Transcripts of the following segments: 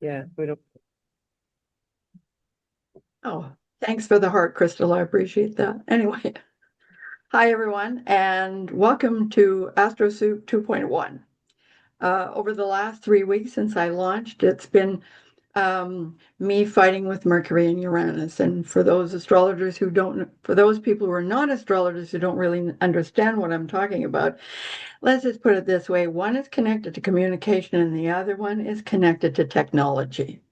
Yeah, we don't. Oh, thanks for the heart, Crystal. I appreciate that. Anyway, hi everyone, and welcome to AstroSoup 2.1. Over the last 3 weeks since I launched, it's been me fighting with Mercury and Uranus. And for those astrologers who don't, for those people who are not astrologers who don't really understand what I'm talking about, let's just put it this way: one is connected to communication, and the other one is connected to technology.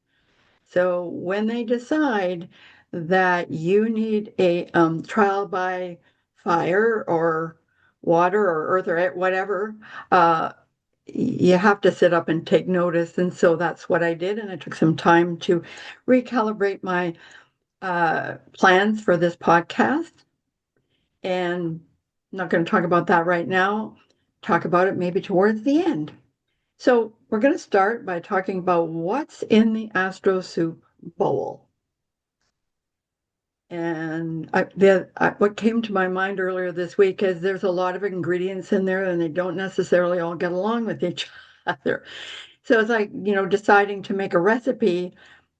So when they decide that you need a trial by fire or water or earth or whatever, uh, you have to sit up and take notice. And so that's what I did. And it took some time to recalibrate my plans for this podcast. And I'm not going to talk about that right now. Talk about it maybe towards the end. So we're going to start by talking about what's in the Astro Soup bowl. And what came to my mind earlier this week is there's a lot of ingredients in there and they don't necessarily all get along with each other. So it's like, deciding to make a recipe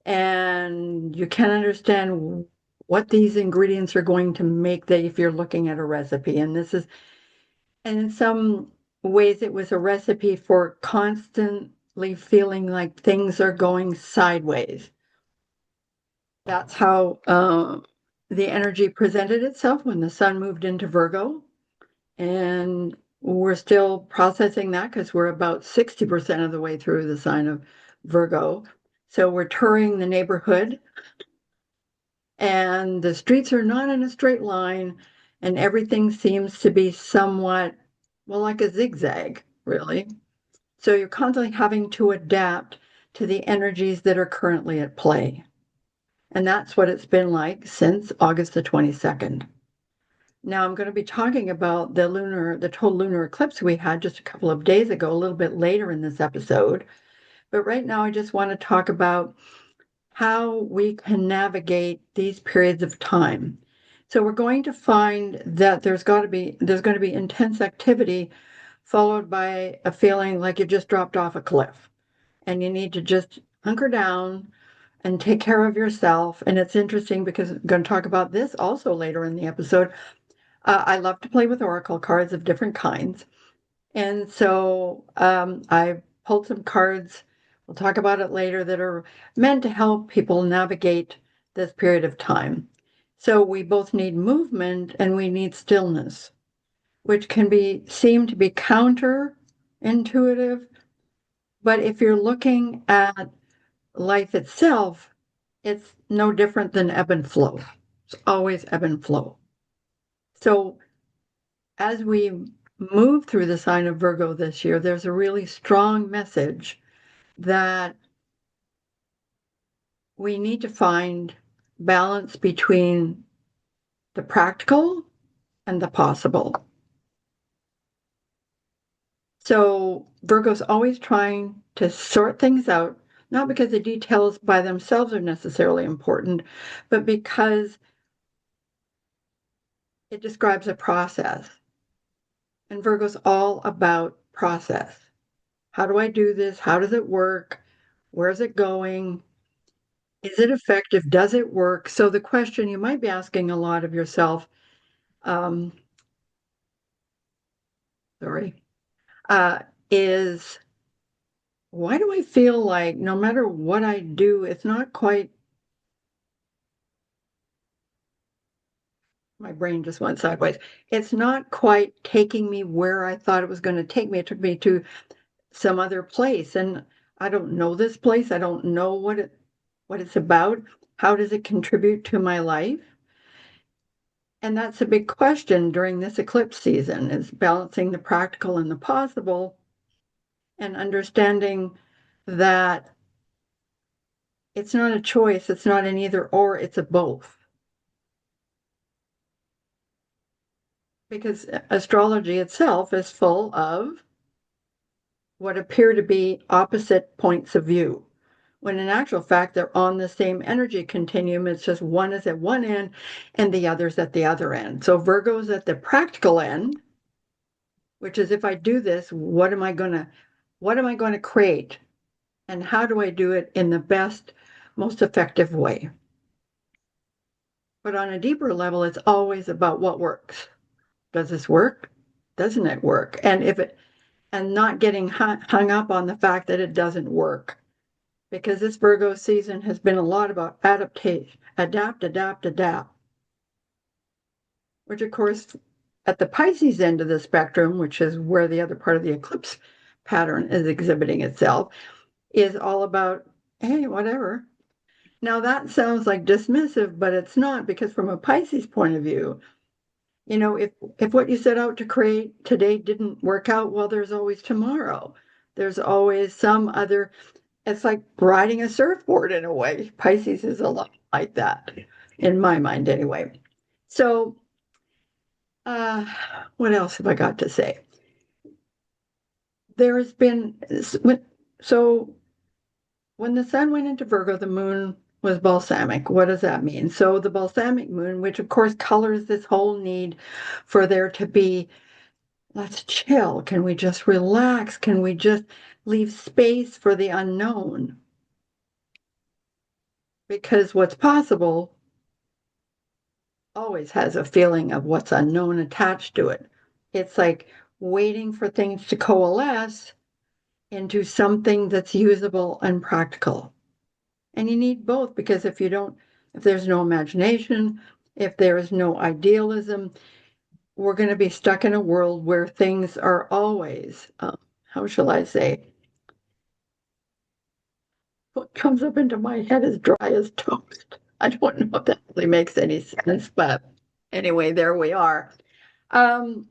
and you can't understand what these ingredients are going to make that if you're looking at a recipe. And in some ways, it was a recipe for constantly feeling like things are going sideways. That's how the energy presented itself when the sun moved into Virgo. And we're still processing that because we're about 60% of the way through the sign of Virgo. So we're touring the neighborhood, and the streets are not in a straight line, and everything seems to be somewhat, well, like a zigzag, really. So you're constantly having to adapt to the energies that are currently at play. And that's what it's been like since August the 22nd. Now I'm going to be talking about the total lunar eclipse we had just a couple of days ago, a little bit later in this episode. But right now I just want to talk about how we can navigate these periods of time. So we're going to find that there's going to be intense activity followed by a feeling like you just dropped off a cliff and you need to just hunker down and take care of yourself. And it's interesting because I'm going to talk about this also later in the episode. I love to play with oracle cards of different kinds. And so I pulled some cards, we'll talk about it later, that are meant to help people navigate this period of time. So we both need movement and we need stillness, which can be seem to be counterintuitive. But if you're looking at life itself, it's no different than ebb and flow. It's always ebb and flow. So as we move through the sign of Virgo this year, there's a really strong message that we need to find balance between the practical and the possible. So Virgo's always trying to sort things out, not because the details by themselves are necessarily important, but because it describes a process. And Virgo's all about process. How do I do this? How does it work? Where's it going? Is it effective? Does it work? So the question you might be asking a lot of yourself, um, sorry, uh, is why do I feel like no matter what I do, it's not quite, my brain just went sideways. It's not quite taking me where I thought it was going to take me. It took me to some other place. And I don't know this place. I don't know what it's about. How does it contribute to my life? And that's a big question during this eclipse season is balancing the practical and the possible and understanding that it's not a choice, it's not an either or, it's a both. Because astrology itself is full of what appear to be opposite points of view. When in actual fact, they're on the same energy continuum. It's just one is at one end and the other's at the other end. So Virgo's at the practical end, which is if I do this, what am I going to create? And how do I do it in the best, most effective way? But on a deeper level, it's always about what works. Does this work? Doesn't it work? And not getting hung up on the fact that it doesn't work. Because this Virgo season has been a lot about adaptation, adapt, which of course, at the Pisces end of the spectrum, which is where the other part of the eclipse pattern is exhibiting itself, is all about, hey, whatever. Now that sounds like dismissive, but it's not, because from a Pisces point of view, if what you set out to create today didn't work out, well, there's always tomorrow. There's always some other, it's like riding a surfboard in a way. Pisces is a lot like that, in my mind anyway. So, uh, what else have I got to say? There has been, so when the sun went into Virgo, the moon was balsamic. What does that mean? So the balsamic moon, which of course colors this whole need for there to be, let's chill. Can we just relax? Can we just leave space for the unknown? Because what's possible always has a feeling of what's unknown attached to it. It's like waiting for things to coalesce into something that's usable and practical. And you need both, because if there's no imagination, if there is no idealism, we're going to be stuck in a world where things are always, how shall I say, what comes up into my head is dry as toast. I don't know if that really makes any sense, but anyway, there we are. Um,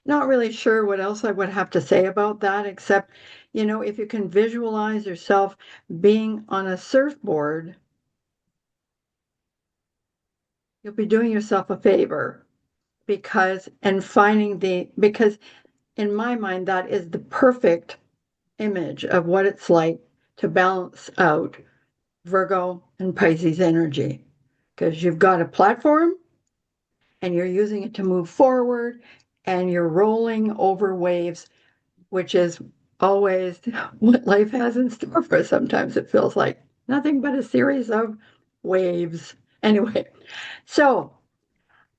Not really sure what else I would have to say about that, except, if you can visualize yourself being on a surfboard, you'll be doing yourself a favor, because in my mind, that is the perfect image of what it's like to balance out Virgo and Pisces energy. Because you've got a platform and you're using it to move forward, and you're rolling over waves, which is always what life has in store for us. Sometimes it feels like nothing but a series of waves. Anyway, so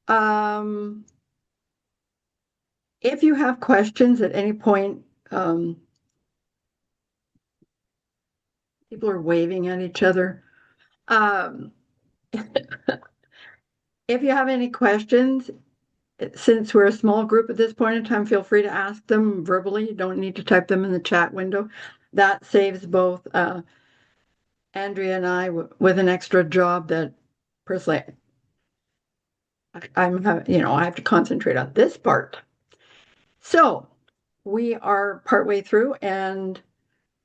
um, if you have questions at any point, um, people are waving at each other. Um, if you have any questions, since we're a small group at this point in time, feel free to ask them verbally. You don't need to type them in the chat window. That saves both Andrea and I with an extra job that personally I have to concentrate on this part. So we are partway through, and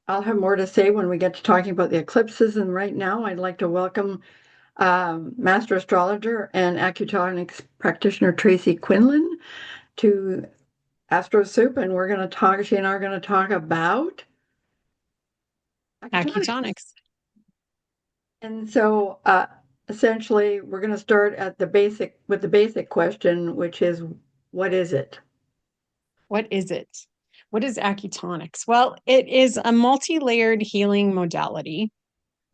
I'll have more to say when we get to talking about the eclipses. And right now, I'd like to welcome Master Astrologer and Acutonics practitioner Tracy Quinlan to AstroSoup, and she and I are going to talk about acutonics. Acutonics. And so essentially, we're going to start with the basic question, which is, what is it? What is it? What is acutonics? Well, it is a multi-layered healing modality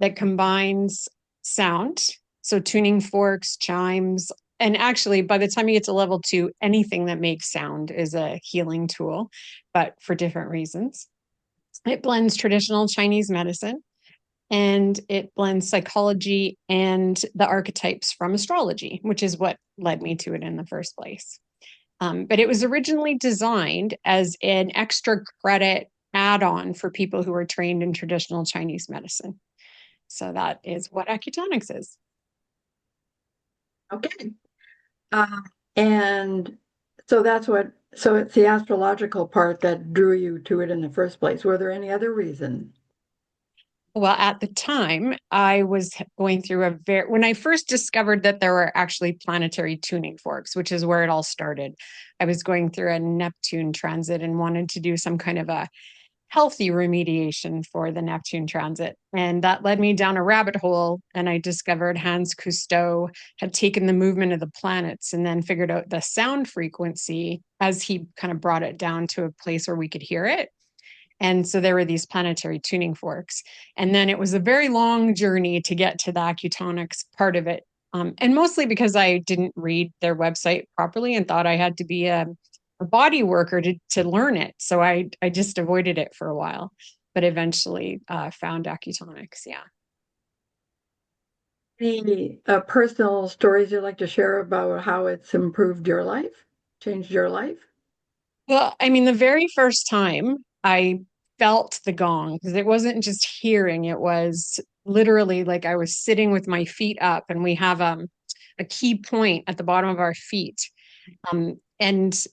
that combines sound, so tuning forks, chimes, and actually, by the time you get to level 2, anything that makes sound is a healing tool, but for different reasons. It blends traditional Chinese medicine, and it blends psychology and the archetypes from astrology, which is what led me to it in the first place. But it was originally designed as an extra credit add-on for people who are trained in traditional Chinese medicine. So that is what acutonics is. Okay. Uh, and so it's the astrological part that drew you to it in the first place. Were there any other reasons? Well, at the time, I was going through when I first discovered that there were actually planetary tuning forks, which is where it all started. I was going through a Neptune transit and wanted to do some kind of a healthy remediation for the Neptune transit. And that led me down a rabbit hole. And I discovered Hans Cousteau had taken the movement of the planets and then figured out the sound frequency as he kind of brought it down to a place where we could hear it. And so there were these planetary tuning forks. And then it was a very long journey to get to the acutonics part of it. And mostly because I didn't read their website properly and thought I had to be a body worker to learn it. So I just avoided it for a while, but eventually found acutonics. Yeah. Any personal stories you'd like to share about how it's improved your life, changed your life? Well, I mean, the very first time I felt the gong, because it wasn't just hearing, it was literally like I was sitting with my feet up, and we have a key point at the bottom of our feet. And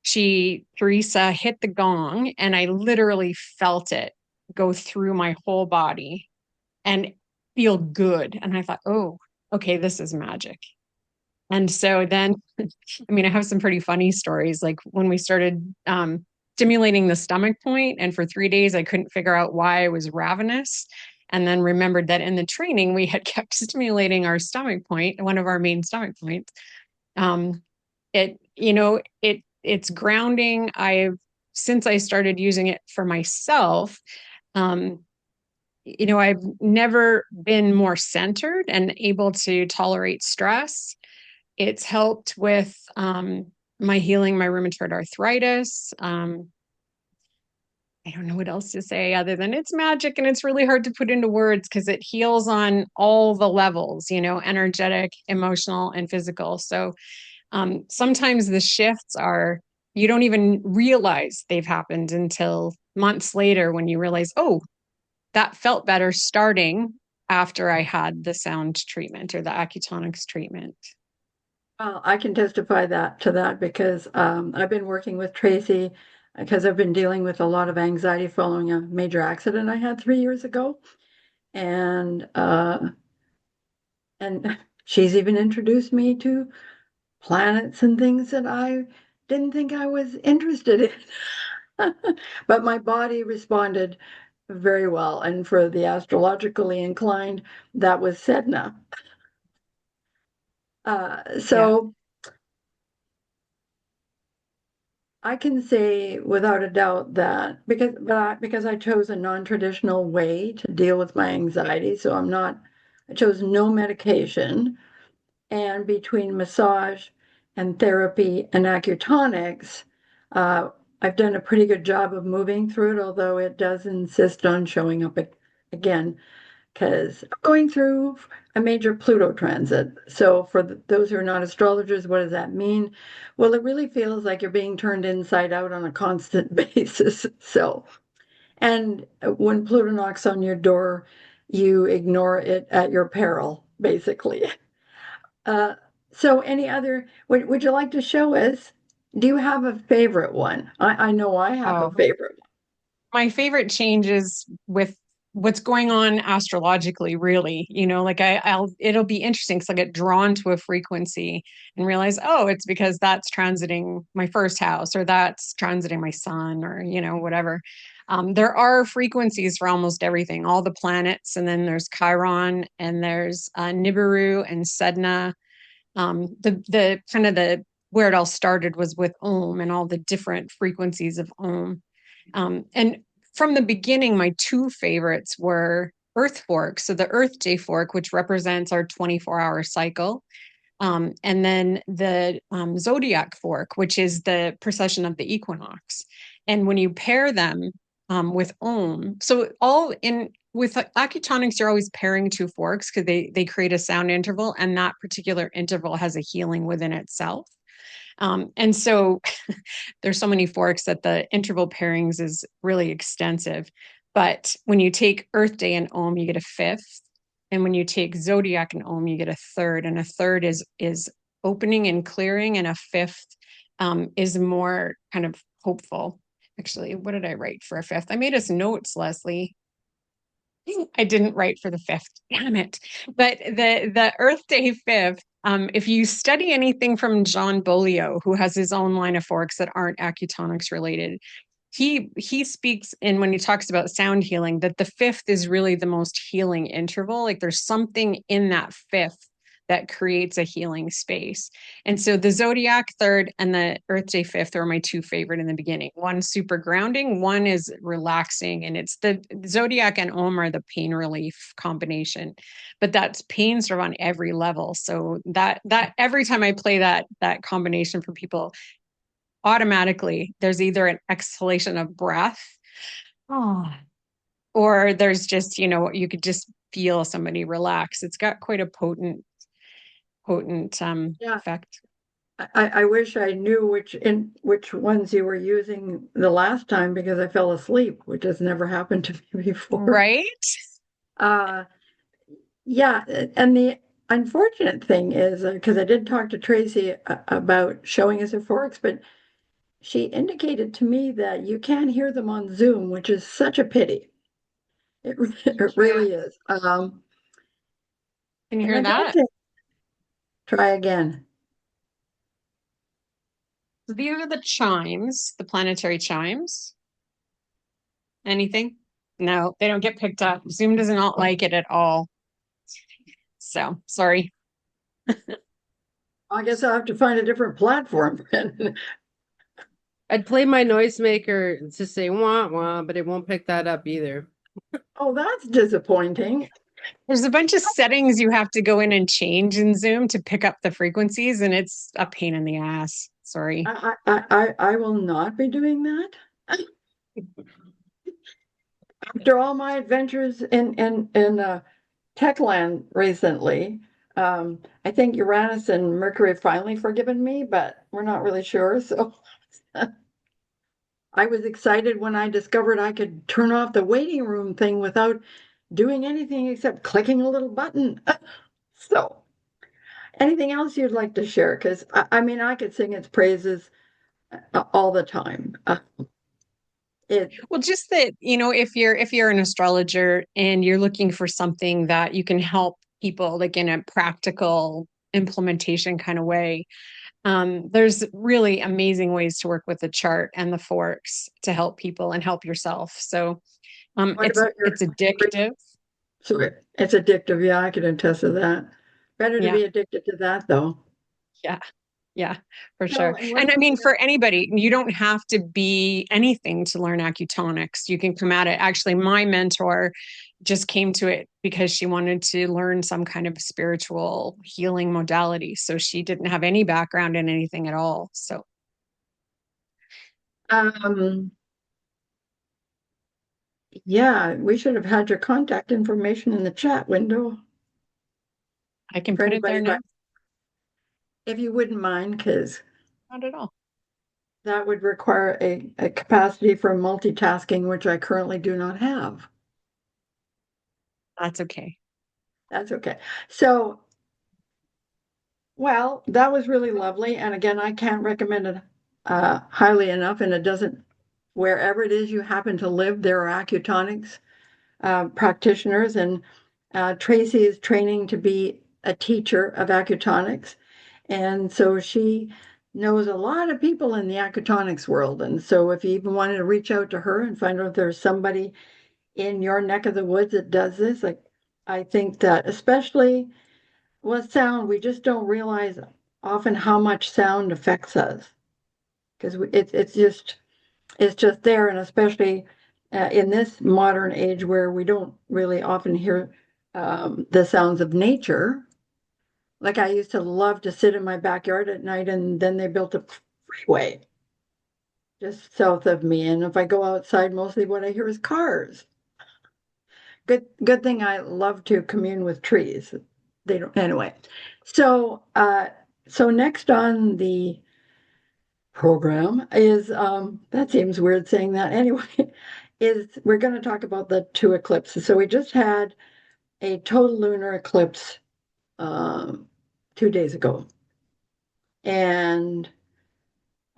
Teresa hit the gong, and I literally felt it go through my whole body and feel good. And I thought, oh, okay, this is magic. And so then, I mean, I have some pretty funny stories. Like when we started stimulating the stomach point, and for 3 days, I couldn't figure out why I was ravenous. And then remembered that in the training, we had kept stimulating our stomach point, one of our main stomach points. Um, it's grounding. Since I started using it for myself, um, I've never been more centered and able to tolerate stress. It's helped with my healing my rheumatoid arthritis. I don't know what else to say other than it's magic, and it's really hard to put into words because it heals on all the levels, energetic, emotional, and physical. So sometimes the shifts are, you don't even realize they've happened until months later when you realize, oh, that felt better starting after I had the sound treatment or the acutonics treatment. Well, I can testify that to that because I've been working with Tracy because I've been dealing with a lot of anxiety following a major accident I had 3 years ago, and and she's even introduced me to planets and things that I didn't think I was interested in. But my body responded very well, and for the astrologically inclined, that was Sedna. Yeah. So I can say without a doubt that because I chose a non-traditional way to deal with my anxiety, so I chose no medication, and between massage and therapy and acutonics, uh, I've done a pretty good job of moving through it, although it does insist on showing up again because I'm going through a major Pluto transit. So, for those who are not astrologers, what does that mean? Well, it really feels like you're being turned inside out on a constant basis. So, and when Pluto knocks on your door, you ignore it at your peril, basically. Uh, so, would you like to show us? Do you have a favorite one? I know I have a Oh, favorite my favorite changes with what's going on astrologically, really, like it'll be interesting because I'll get drawn to a frequency and realize, oh, it's because that's transiting my first house, or that's transiting my sun, or whatever. There are frequencies for almost everything, all the planets, and then there's Chiron, and there's Nibiru and Sedna. The kind of the where it all started was with Om and all the different frequencies of Om. And from the beginning, my two favorites were Earth Fork. So the Earth Day fork, which represents our 24-hour cycle. And then the Zodiac fork, which is the precession of the equinox. And when you pair them with Om, so all in with acutonics, you're always pairing two forks because they create a sound interval, and that particular interval has a healing within itself. And so there's so many forks that the interval pairings is really extensive. But when you take Earth Day and Om, you get a fifth. And when you take Zodiac and Om, you get a third. And a third is opening and clearing, and a fifth is more kind of hopeful. Actually, what did I write for a fifth? I made us notes, Leslie. I didn't write for the fifth. Damn it. But the Earth Day fifth, if you study anything from John Bolio, who has his own line of forks that aren't acutonics related, he speaks in when he talks about sound healing that the fifth is really the most healing interval. Like there's something in that fifth that creates a healing space. And so the zodiac third and the Earth Day fifth are my two favorite in the beginning. One super grounding, one is relaxing, and it's the zodiac and Om are the pain relief combination. But that's pain sort of on every level. So that every time I play that combination for people, automatically there's either an exhalation of breath, oh, or there's just, you could just feel somebody relax. It's got quite a potent Yeah, effect. I wish I knew which ones you were using the last time because I fell asleep, which has never happened to me before. Right? Uh, yeah, and the unfortunate thing is because I did talk to Tracy about showing us a forex, but she indicated to me that you can't hear them on Zoom, which is such a pity. It Yeah. really is. Can you And hear I don't that? think try again. So these are the chimes, the planetary chimes. Anything? No, they don't get picked up. Zoom does not like it at all. So sorry. I guess I'll have to find a different platform. I'd play my noisemaker to say wah wah, but it won't pick that up either. Oh, that's disappointing. There's a bunch of settings you have to go in and change in Zoom to pick up the frequencies, and it's a pain in the ass. Sorry. I will not be doing that. After all my adventures in Techland recently, I think Uranus and Mercury have finally forgiven me, but we're not really sure. So I was excited when I discovered I could turn off the waiting room thing without doing anything except clicking a little button. So, anything else you'd like to share? Because I mean, I could sing its praises all the time. It Well, just that, if you're an astrologer and you're looking for something that you can help people like in a practical implementation kind of way, there's really amazing ways to work with the chart and the forks to help people and help yourself. So what it's about your? it's addictive. Sorry, it's addictive. Yeah, I can attest to that. Better to Yeah. be addicted to that, though. Yeah. Yeah, for So, sure. and what And I about mean, your? for anybody, you don't have to be anything to learn acutonics. You can come at it. Actually, my mentor just came to it because she wanted to learn some kind of spiritual healing modality. So she didn't have any background in anything at all. So Um, yeah, we should have had your contact information in the chat window I can for put it anybody there who now. might, if you wouldn't mind, because Not at all. that would require a capacity for multitasking, which I currently do not have. That's okay. That's okay. So, well, that was really lovely. And again, I can't recommend it highly enough. And it doesn't, wherever it is you happen to live, there are acutonics practitioners. And Tracy is training to be a teacher of acutonics. And so she knows a lot of people in the acutonics world. And so if you even wanted to reach out to her and find out if there's somebody in your neck of the woods that does this, like I think that especially with sound, we just don't realize often how much sound affects us because it's just there, and especially in this modern age where we don't really often hear the sounds of nature. Like I used to love to sit in my backyard at night, and then they built a freeway just south of me, and if I go outside, mostly what I hear is cars. Good thing I love to commune with trees. They don't anyway. So so next on the program is that seems weird saying that anyway, is we're going to talk about the two eclipses. So we just had a total lunar eclipse um 2 days ago. And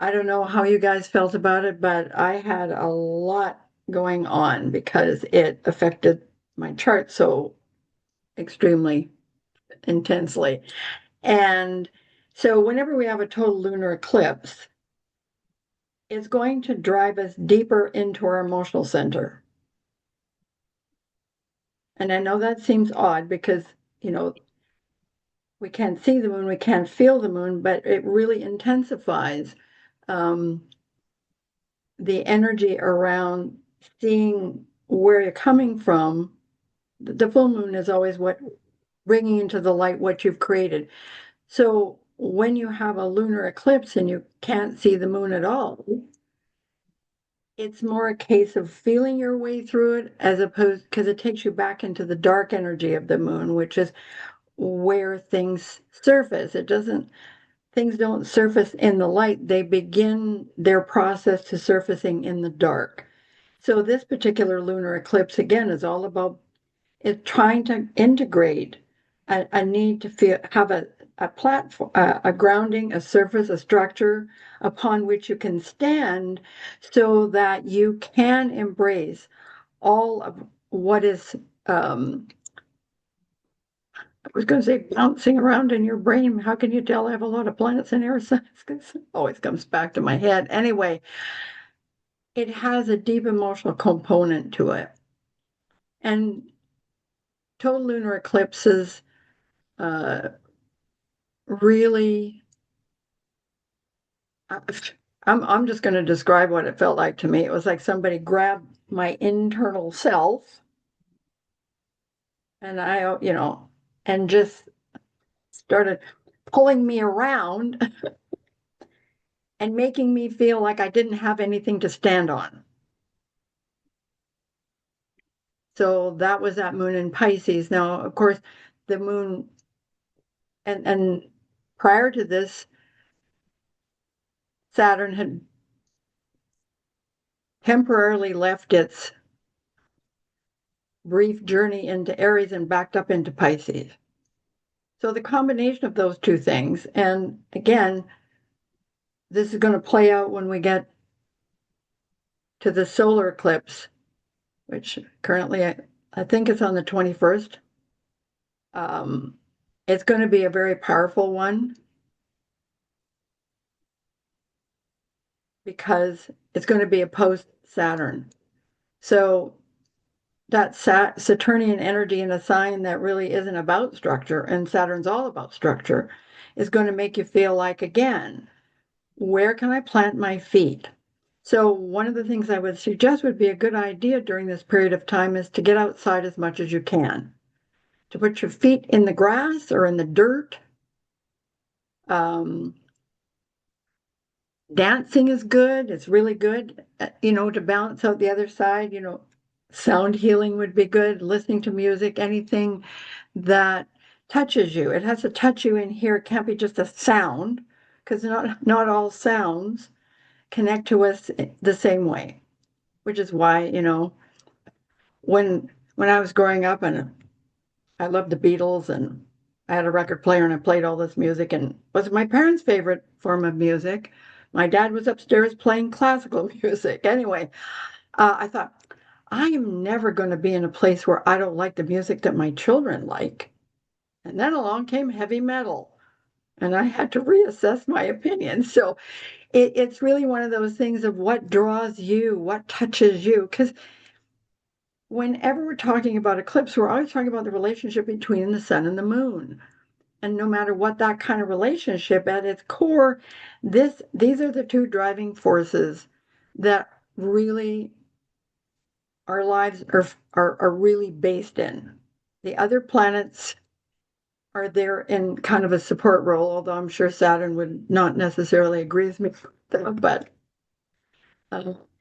I don't know how you guys felt about it, but I had a lot going on because it affected my chart so extremely intensely. And so, whenever we have a total lunar eclipse, it's going to drive us deeper into our emotional center. And I know that seems odd because, you know, we can't see the moon, we can't feel the moon, but it really intensifies um, the energy around seeing where you're coming from. The full moon is always what bringing into the light what you've created. So when you have a lunar eclipse and you can't see the moon at all, it's more a case of feeling your way through it as opposed because it takes you back into the dark energy of the moon, which is where things surface. It doesn't, things don't surface in the light, they begin their process to surfacing in the dark. So this particular lunar eclipse, again, is all about it's trying to integrate a need to feel have a platform, a grounding, a surface, a structure upon which you can stand so that you can embrace all of what is I was going to say bouncing around in your brain. How can you tell I have a lot of planets in air signs? Always comes back to my head. Anyway, it has a deep emotional component to it. And total lunar eclipses uh, really, I'm just going to describe what it felt like to me. It was like somebody grabbed my internal self and and just started pulling me around and making me feel like I didn't have anything to stand on. So that was that moon in Pisces. Now, of course, the moon and prior to this, Saturn had temporarily left its brief journey into Aries and backed up into Pisces. So the combination of those two things, and again, this is going to play out when we get to the solar eclipse, which currently I think it's on the 21st. It's going to be a very powerful one because it's going to be a post Saturn. So that Saturnian energy in a sign that really isn't about structure, and Saturn's all about structure, is going to make you feel like, again, where can I plant my feet? So one of the things I would suggest would be a good idea during this period of time is to get outside as much as you can, to put your feet in the grass or in the dirt. Um, Dancing is good. It's really good, to balance out the other side. Sound healing would be good. Listening to music, anything that touches you. It has to touch you in here. It can't be just a sound because not all sounds connect to us the same way, which is why, when I was growing up and I loved the Beatles and I had a record player and I played all this music and it was my parents' favorite form of music. My dad was upstairs playing classical music. Anyway, I thought, I am never going to be in a place where I don't like the music that my children like. And then along came heavy metal, and I had to reassess my opinion. So it's really one of those things of what draws you, what touches you. Because whenever we're talking about eclipse, we're always talking about the relationship between the sun and the moon. And no matter what that kind of relationship at its core, these are the two driving forces that really our lives are really based in. The other planets are there in kind of a support role, although I'm sure Saturn would not necessarily agree with me. But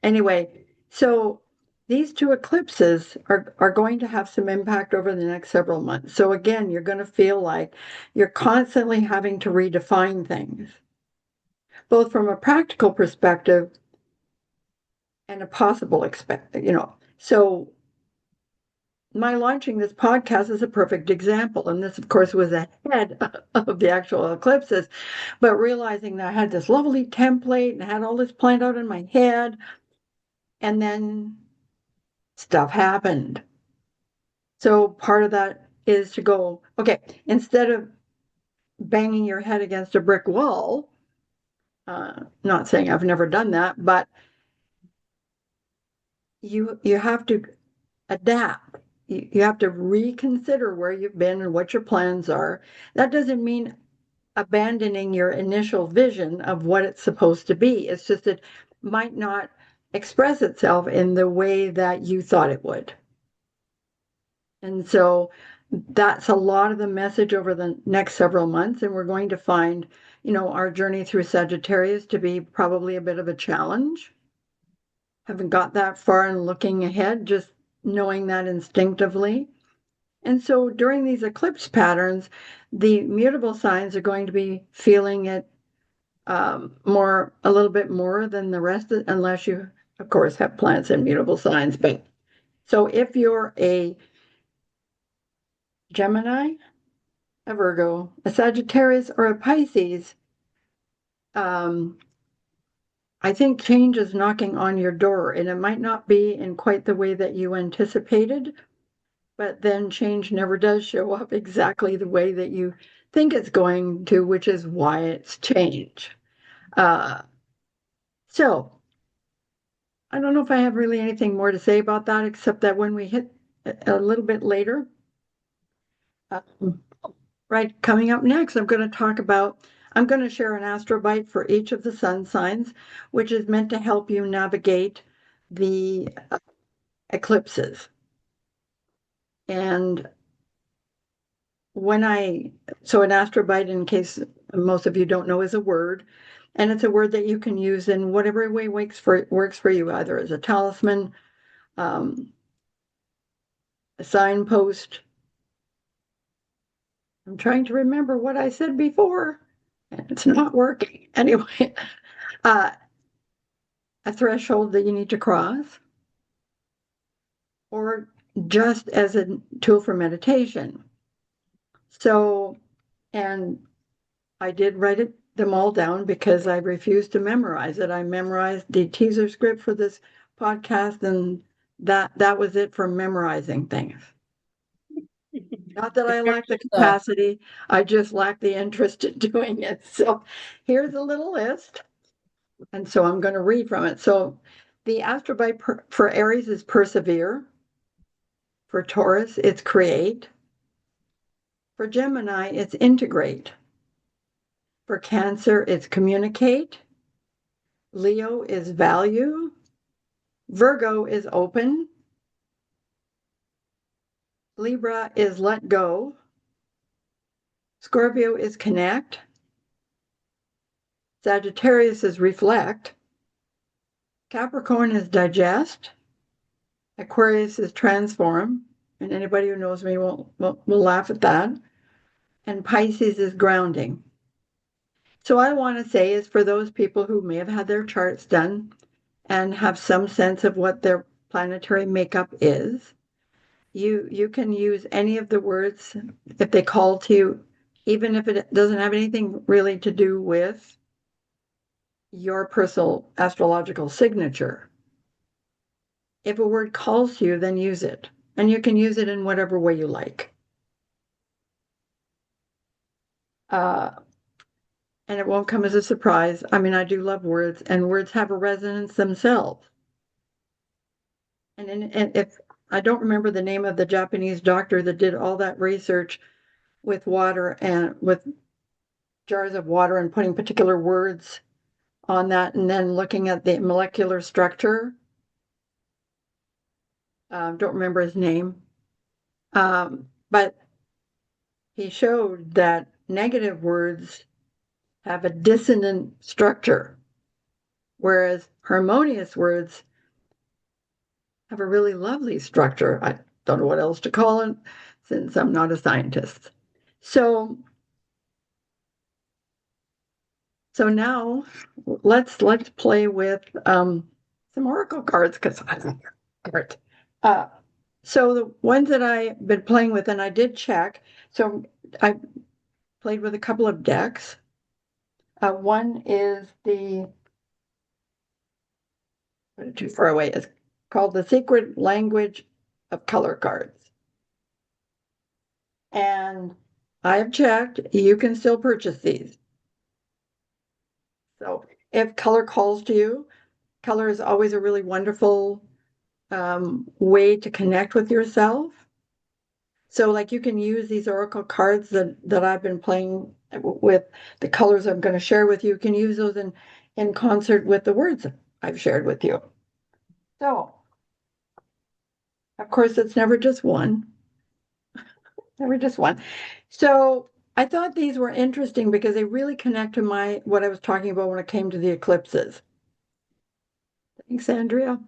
anyway, so these two eclipses are going to have some impact over the next several months. So again, you're going to feel like you're constantly having to redefine things, both from a practical perspective and a possible So my launching this podcast is a perfect example. And this, of course, was ahead of the actual eclipses, but realizing that I had this lovely template and I had all this planned out in my head. And then stuff happened. So part of that is to go, okay, instead of banging your head against a brick wall, not saying I've never done that, but you have to adapt. you have to reconsider where you've been and what your plans are. That doesn't mean abandoning your initial vision of what it's supposed to be. It's just it might not express itself in the way that you thought it would. And so that's a lot of the message over the next several months. And we're going to find, our journey through Sagittarius to be probably a bit of a challenge. Haven't got that far in looking ahead, just knowing that instinctively. And so during these eclipse patterns, the mutable signs are going to be feeling it a little bit more than the rest, unless you, of course, have planets in mutable signs. But so if you're a Gemini, a Virgo, a Sagittarius, or a Pisces, I think change is knocking on your door, and it might not be in quite the way that you anticipated, but then change never does show up exactly the way that you think it's going to, which is why it's change. So I don't know if I have really anything more to say about that, except that when we hit a little bit later, right, coming up next, I'm going to share an astrobite for each of the sun signs, which is meant to help you navigate the eclipses. And so an astrobite, in case most of you don't know, is a word, and it's a word that you can use in whatever way works for you, either as a talisman, a signpost. I'm trying to remember what I said before, and it's not working. Anyway, a threshold that you need to cross, or just as a tool for meditation. So, and I did write them all down because I refused to memorize it. I memorized the teaser script for this podcast, and that was it for memorizing things. Not that I lack the capacity, I just lack the interest in doing it. So here's a little list. And so I'm going to read from it. So the astrobite for Aries is persevere. For Taurus, it's create. For Gemini, it's integrate. For Cancer, it's communicate. Leo is value. Virgo is open. Libra is let go. Scorpio is connect. Sagittarius is reflect. Capricorn is digest. Aquarius is transform. And anybody who knows me will laugh at that. And Pisces is grounding. So I want to say is for those people who may have had their charts done and have some sense of what their planetary makeup is, you can use any of the words if they call to you, even if it doesn't have anything really to do with your personal astrological signature. If a word calls to you, then use it. And you can use it in whatever way you like. And it won't come as a surprise. I mean, I do love words, and words have a resonance themselves. And if I don't remember the name of the Japanese doctor that did all that research with water and with jars of water and putting particular words on that, and then looking at the molecular structure. Don't remember his name. But he showed that negative words have a dissonant structure, whereas harmonious words have a really lovely structure. I don't know what else to call it since I'm not a scientist. So now let's play with some oracle cards because I don't cards. So the ones that I've been playing with, and I did check. So I played with a couple of decks. One is too far away. It's called The Secret Language of Color Cards. And I have checked, you can still purchase these. So if color calls to you, color is always a really wonderful way to connect with yourself. So like you can use these oracle cards that I've been playing with, the colors I'm going to share with you. You can use those in concert with the words I've shared with you. So, of course, it's never just one. Never just one. So I thought these were interesting because they really connect to what I was talking about when it came to the eclipses. Thanks, Andrea.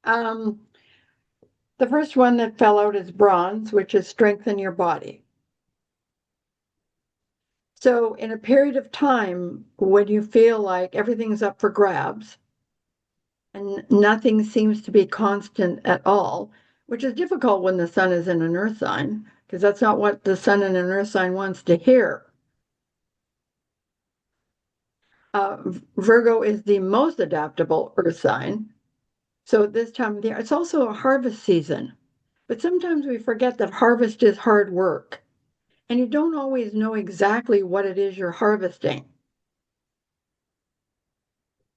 Um, the first one that fell out is bronze, which is strengthen your body. So in a period of time when you feel like everything's up for grabs and nothing seems to be constant at all, which is difficult when the sun is in an earth sign, because that's not what the sun in an earth sign wants to hear. Virgo is the most adaptable earth sign. So at this time of the year, it's also a harvest season. But sometimes we forget that harvest is hard work. And you don't always know exactly what it is you're harvesting.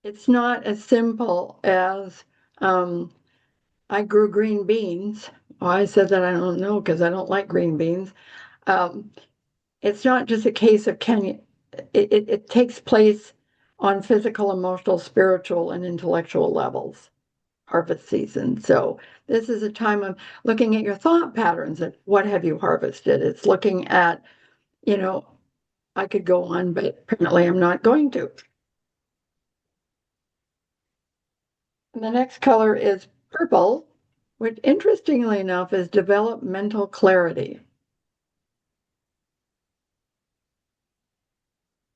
It's not as simple as I grew green beans. Oh, I said that I don't know because I don't like green beans. Um, it's not just a case of can you, it takes place on physical, emotional, spiritual, and intellectual levels, harvest season. So this is a time of looking at your thought patterns and what have you harvested. It's looking at, you know, I could go on, but apparently I'm not going to. And the next color is purple, which interestingly enough is developmental clarity.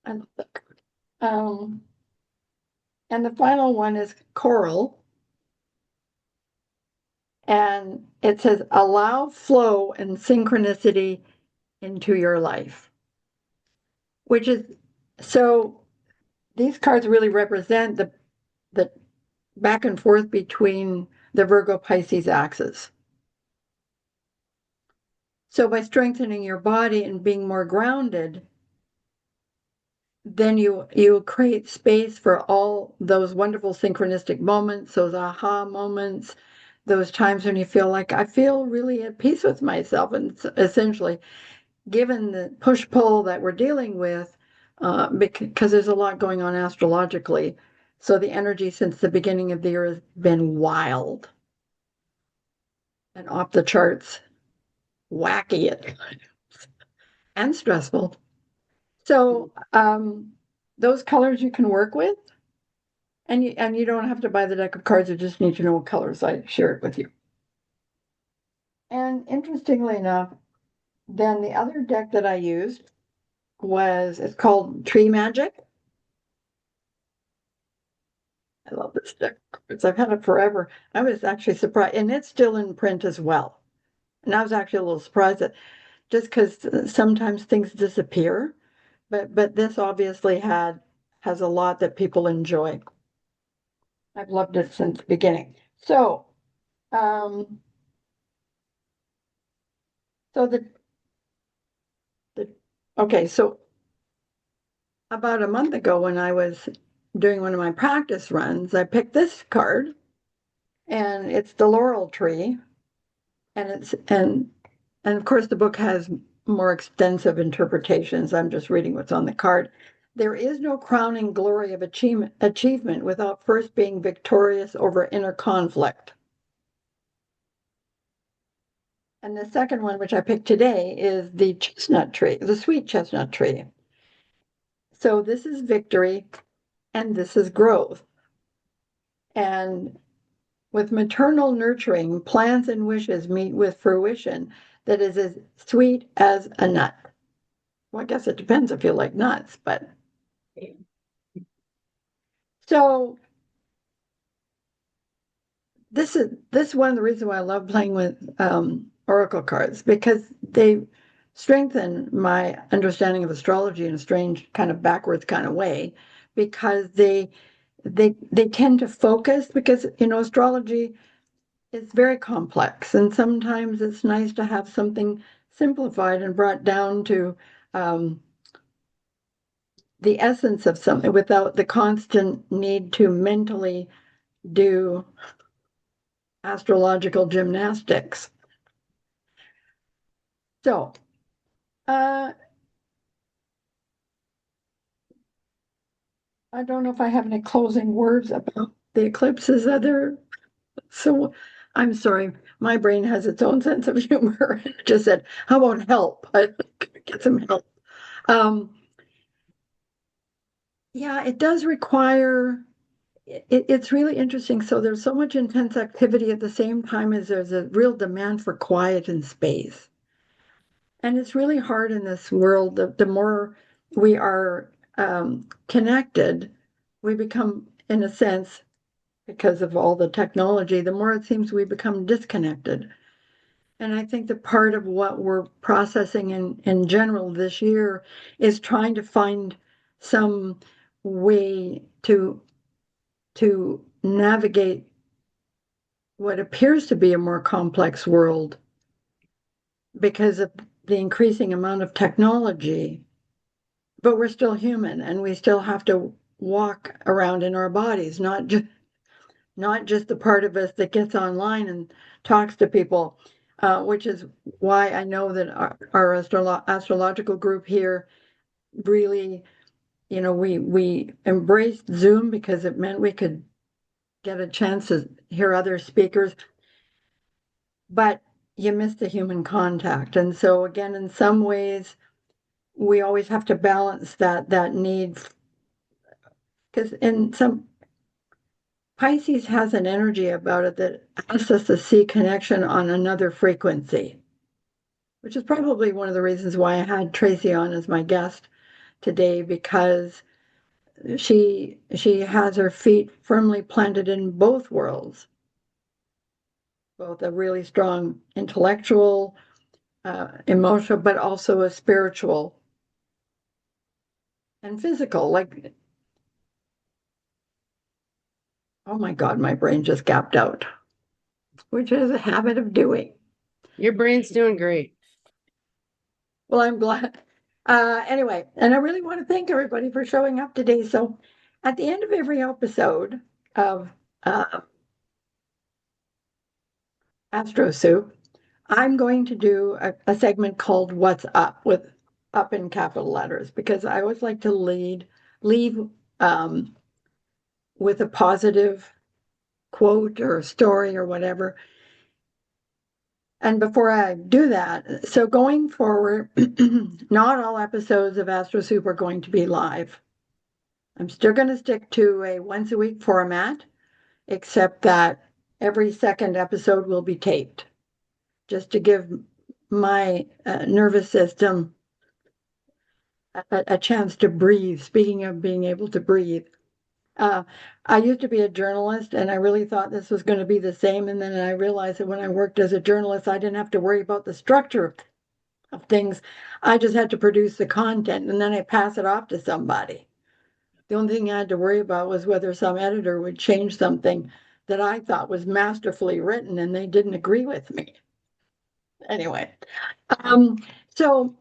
And, um, and the final one is coral. And it says, allow flow and synchronicity into your life, which is so these cards really represent the back and forth between the Virgo Pisces axis. So by strengthening your body and being more grounded, then you create space for all those wonderful synchronistic moments, those aha moments, those times when you feel like I feel really at peace with myself. And essentially, given the push pull that we're dealing with, because there's a lot going on astrologically, so the energy since the beginning of the year has been wild and off the charts, wacky at times, and stressful. So those colors you can work with, and you don't have to buy the deck of cards. You just need to know what colors I shared with you. And interestingly enough, then the other deck that I used it's called Tree Magic. I love this deck of cards. I've had it forever. I was actually surprised, and it's still in print as well. And I was actually a little surprised that just because sometimes things disappear, but this obviously has a lot that people enjoy. I've loved it since the beginning. So, um, so the okay, so about a month ago when I was doing one of my practice runs, I picked this card, and it's the laurel tree, and and of course the book has more extensive interpretations. I'm just reading what's on the card. There is no crowning glory of achievement without first being victorious over inner conflict. And the second one, which I picked today, is the chestnut tree, the sweet chestnut tree. So this is victory and this is growth. And with maternal nurturing, plans and wishes meet with fruition that is as sweet as a nut. Well, I guess it depends if you like nuts, but so this one of the reasons why I love playing with oracle cards, because they strengthen my understanding of astrology in a strange kind of backwards kind of way, because they tend to focus, because astrology is very complex, and sometimes it's nice to have something simplified and brought down to the essence of something without the constant need to mentally do astrological gymnastics. So, I don't know if I have any closing words about the eclipses other. So I'm sorry, my brain has its own sense of humor. It just said, how about help? I get some help. Um, yeah, it does require, it's really interesting. So there's so much intense activity at the same time as there's a real demand for quiet and space. And it's really hard in this world. The more we are connected, we become, in a sense, because of all the technology, the more it seems we become disconnected. And I think that part of what we're processing in general this year is trying to find some way to navigate what appears to be a more complex world because of the increasing amount of technology. But we're still human and we still have to walk around in our bodies, not just the part of us that gets online and talks to people, which is why I know that our astrological group here really, we embraced Zoom because it meant we could get a chance to hear other speakers, but you miss the human contact. And so again, in some ways, we always have to balance that need, because in some Pisces has an energy about it that asks us to see connection on another frequency, which is probably one of the reasons why I had Tracy on as my guest today, because she has her feet firmly planted in both worlds, both a really strong intellectual, emotional, but also a spiritual and physical. Like, oh my God, my brain just gapped out, which is a habit of doing. Your brain's doing great. Well, I'm glad. Anyway, and I really want to thank everybody for showing up today. So, at the end of every episode of AstroSoup, I'm going to do a segment called "What's Up" with up in capital letters because I always like to leave um, with a positive quote or story or whatever. And before I do that, so going forward, not all episodes of AstroSoup are going to be live. I'm still going to stick to a once a week format, except that every second episode will be taped, just to give my nervous system a chance to breathe. Speaking of being able to breathe, I used to be a journalist and I really thought this was going to be the same. And then I realized that when I worked as a journalist, I didn't have to worry about the structure of things. I just had to produce the content and then I pass it off to somebody. The only thing I had to worry about was whether some editor would change something that I thought was masterfully written and they didn't agree with me. Anyway, um, so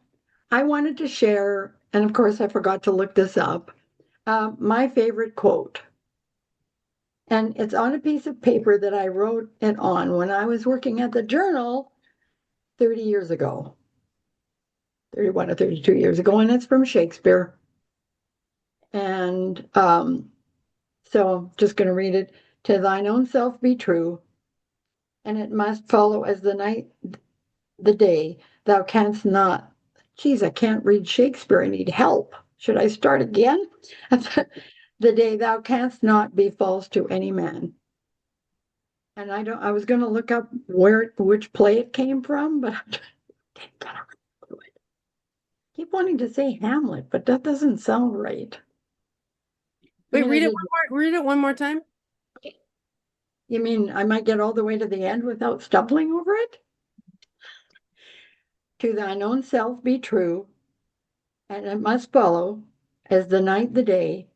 I wanted to share, and of course I forgot to look this up, my favorite quote. And it's on a piece of paper that I wrote it on when I was working at the Journal 30 years ago, 31 or 32 years ago, and it's from Shakespeare. And so I'm just going to read it. To thine own self be true, and it must follow as the night, the day, thou canst not. Geez, I can't read Shakespeare. I need help. Should I start again? The day thou canst not be false to any man. And I was going to look up which play it came from, but I didn't get around to it. I keep wanting to say Hamlet, but that doesn't sound right. I Wait, mean, read it one more time. you mean I might get all the way to the end without stumbling over it? To thine own self be true, and it must follow, as the night the day,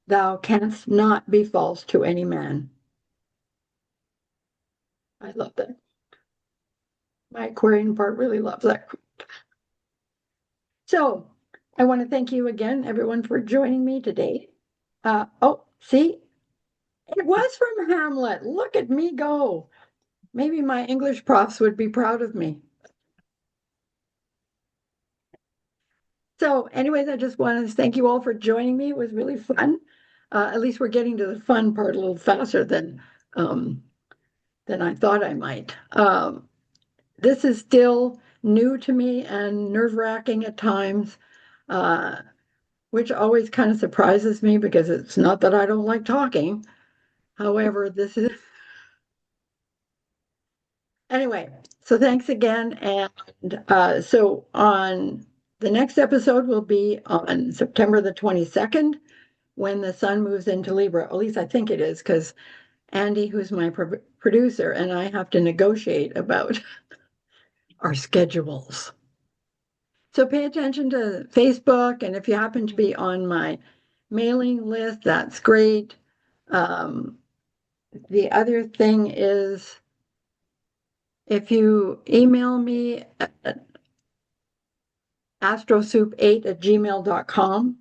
thou canst not be false to any man. I love that. My Aquarian part really loves that. So I want to thank you again, everyone, for joining me today. Oh, see, it was from Hamlet. Look at me go. Maybe my English profs would be proud of me. So anyways, I just wanted to thank you all for joining me. It was really fun. At least we're getting to the fun part a little faster than I thought I might. This is still new to me and nerve-wracking at times, which always kind of surprises me because it's not that I don't like talking. However, this is anyway. So thanks again, and so on the next episode will be on September the 22nd when the sun moves into Libra. At least I think it is because Andy, who's my producer, and I have to negotiate about our schedules. So pay attention to Facebook, and if you happen to be on my mailing list, that's great. The other thing is if you email me at astrosoup8@gmail.com,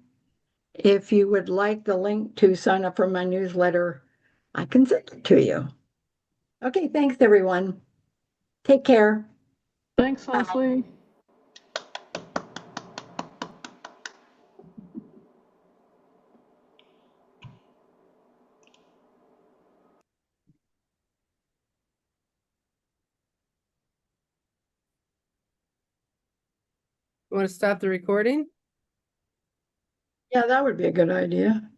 if you would like the link to sign up for my newsletter, I can send it to you. Okay, thanks everyone. Take care. Thanks, Leslie. Want to stop the recording? Yeah, that would be a good idea.